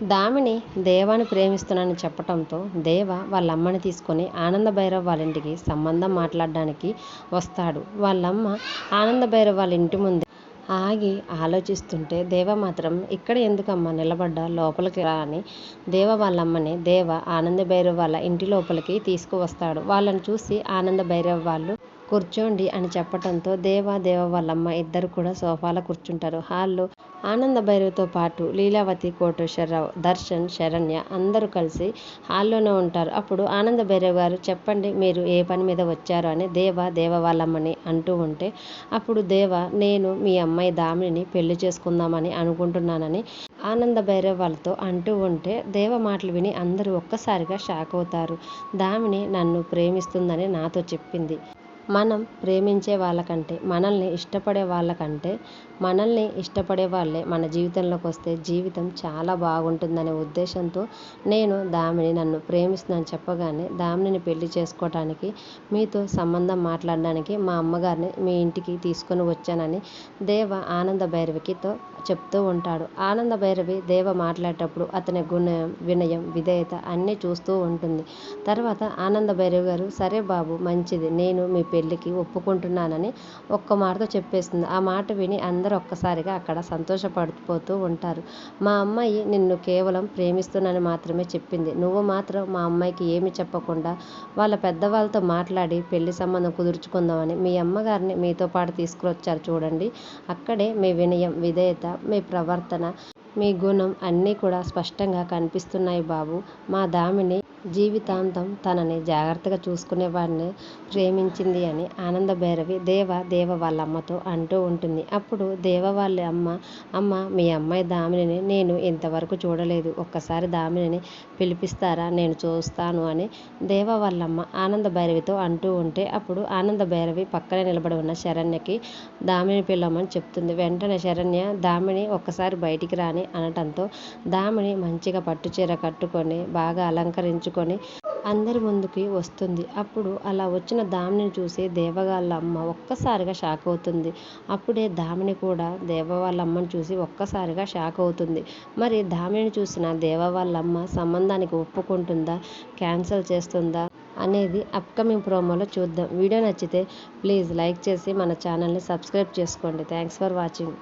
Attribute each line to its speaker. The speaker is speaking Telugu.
Speaker 1: దామిని దేవాని ప్రేమిస్తున్నానని చెప్పటంతో దేవ వాళ్ళ అమ్మని తీసుకొని ఆనంద భైరవ్ వాళ్ళ ఇంటికి సంబంధం మాట్లాడడానికి వస్తాడు. వాళ్ళమ్మ ఆనంద భైరవ్ వాళ్ళ ఇంటి ముందే ఆగి ఆలోచిస్తుంటే దేవ మాత్రం ఇక్కడ ఎందుకమ్మా నిలబడ్డా, లోపలికి రా అని దేవ వాళ్ళమ్మని దేవ ఆనంద భైరవ్ వాళ్ళ ఇంటి లోపలికి తీసుకువస్తాడు. వాళ్ళని చూసి ఆనంద భైరవ్ వాళ్ళు కూర్చోండి అని చెప్పటంతో దేవ వాళ్ళమ్మ ఇద్దరు కూడా సోఫాలో కూర్చుంటారు. హాల్లో ఆనంద భైరవ్తో పాటు లీలావతి, కోటేశ్వరరావు, దర్శన్, శరణ్య అందరూ కలిసి హాల్లోనే ఉంటారు. అప్పుడు ఆనంద భైరవ్ గారు చెప్పండి మీరు ఏ పని మీద వచ్చారు అని దేవ వాళ్ళమ్మని అంటూ ఉంటే అప్పుడు దేవ నేను మీ అమ్మాయి దామిని పెళ్లి చేసుకుందామని అనుకుంటున్నానని ఆనంద భైరవ్ వాళ్ళతో అంటూ ఉంటే దేవ మాటలు విని అందరూ ఒక్కసారిగా షాక్ అవుతారు. దామిని నన్ను ప్రేమిస్తుందని నాతో చెప్పింది. మనం ప్రేమించే వాళ్ళకంటే మనల్ని ఇష్టపడే వాళ్ళే మన జీవితంలోకి వస్తే జీవితం చాలా బాగుంటుందనే ఉద్దేశంతో నేను దామిని నన్ను ప్రేమిస్తుందని చెప్పగానే దామినిని పెళ్లి చేసుకోవటానికి మీతో సంబంధం మాట్లాడడానికి మా అమ్మగారిని మీ ఇంటికి తీసుకొని వచ్చానని దేవ ఆనంద భైరవికితో చెప్తూ ఉంటాడు. ఆనంద భైరవి దేవ మాట్లాడేటప్పుడు అతని వినయం, విధేయత అన్నీ చూస్తూ ఉంటుంది. తర్వాత ఆనంద భైరవి గారు సరే బాబు మంచిది, నేను మీ పెళ్ళికి ఒప్పుకుంటున్నానని ఒక్క మాటతో చెప్పేస్తుంది. ఆ మాట విని అందరూ ఒక్కసారిగా అక్కడ సంతోషపడిపోతూ ఉంటారు. మా అమ్మాయి నిన్ను కేవలం ప్రేమిస్తున్నానని మాత్రమే చెప్పింది. నువ్వు మాత్రం మా అమ్మాయికి ఏమి చెప్పకుండా వాళ్ళ పెద్దవాళ్ళతో మాట్లాడి పెళ్లి సంబంధం కుదుర్చుకుందామని మీ అమ్మగారిని మీతో పాటు తీసుకువచ్చారు చూడండి. అక్కడే మీ వినయం, విధేయత, మీ ప్రవర్తన, మీ గుణం అన్నీ కూడా స్పష్టంగా కనిపిస్తున్నాయి బాబు. మా దామిని జీవితాంతం తనని జాగ్రత్తగా చూసుకునేవాడిని ప్రేమించింది అని ఆనంద భైరవి దేవ వాళ్ళ అమ్మతో అంటూ ఉంటుంది. అప్పుడు దేవ వాళ్ళ అమ్మ మీ అమ్మాయి దామినిని నేను ఇంతవరకు చూడలేదు, ఒక్కసారి దామినిని పిలిపిస్తారా, నేను చూస్తాను అని దేవ వాళ్ళమ్మ ఆనంద భైరవితో అంటూ ఉంటే అప్పుడు ఆనంద భైరవి పక్కనే నిలబడి ఉన్న శరణ్యకి దామిని పిల్లమని చెప్తుంది. వెంటనే శరణ్య దామిని ఒక్కసారి బయటికి రాని అనటంతో దామిని మంచిగా పట్టుచీర కట్టుకొని బాగా అలంకరించుకొని అందరి ముందుకి వస్తుంది. అప్పుడు అలా వచ్చిన దామిని చూసి దేవ వాళ్ళ అమ్మ ఒక్కసారిగా షాక్ అవుతుంది. అప్పుడే దామిని కూడా దేవ వాళ్ళ అమ్మని చూసి ఒక్కసారిగా షాక్ అవుతుంది. మరి దామిని చూసిన దేవ వాళ్ళ అమ్మ సంబంధానికి ఒప్పుకుంటుందా, క్యాన్సిల్ చేస్తుందా అనేది అప్కమింగ్ ప్రోమోలో చూద్దాం. వీడియో నచ్చితే ప్లీజ్ లైక్ చేసి మన ఛానల్ని సబ్స్క్రైబ్ చేసుకోండి. Thanks for watching.